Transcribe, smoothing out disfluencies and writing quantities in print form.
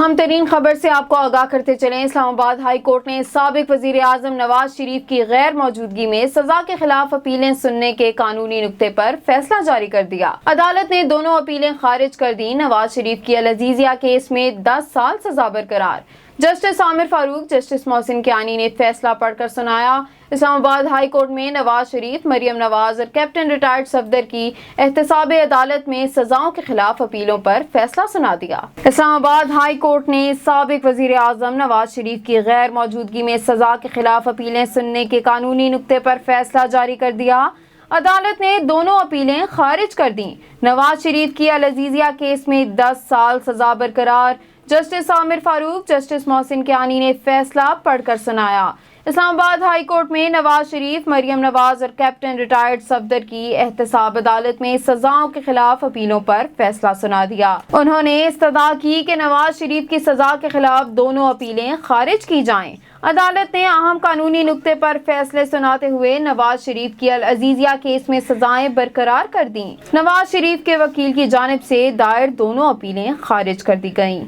अहम तरीन खबर से आपको आगाह करते चलें। इस्लामाबाद हाई कोर्ट ने साबिक वजीर आजम नवाज शरीफ की गैर मौजूदगी में सजा के खिलाफ अपीलें सुनने के कानूनी नुक्ते पर फैसला जारी कर दिया। अदालत ने दोनों अपीलें खारिज कर दी। नवाज शरीफ की अजीजिया केस में 10 साल सजा बरकरार। जस्टिस आमिर फारूक, जस्टिस मोहसिन कियानी ने फैसला पढ़कर सुनाया। इस्लामाबाद हाई कोर्ट में नवाज शरीफ, मरियम नवाज और कैप्टन रिटायर्ड सफदर की एहतसाब अदालत में सजाओं के खिलाफ अपीलों पर फैसला सुना दिया। इस्लामाबाद हाई कोर्ट ने साबिक वजीर आजम नवाज शरीफ की गैर मौजूदगी में सजा के खिलाफ अपीलें सुनने के कानूनी नुक्ते पर फैसला जारी कर दिया। अदालत ने दोनों अपीलें खारिज कर दी। नवाज शरीफ की अजीजिया केस में 10 साल सजा बरकरार। जस्टिस आमिर फारूक, जस्टिस मोहसिन कियानी ने फैसला पढ़कर सुनाया। इस्लामाबाद हाई कोर्ट में नवाज शरीफ, मरियम नवाज और कैप्टन रिटायर्ड सफदर की एहतसाब अदालत में सजाओं के खिलाफ अपीलों पर फैसला सुना दिया। उन्होंने इस्तदा की कि नवाज शरीफ की सजा के खिलाफ दोनों अपीलें खारिज की जाएं। अदालत ने अहम कानूनी नुक्ते पर फैसले सुनाते हुए नवाज शरीफ की अजीजिया केस में सजाएं बरकरार कर दी। नवाज शरीफ के वकील की जानिब से दायर दोनों अपीलें खारिज कर दी गईं।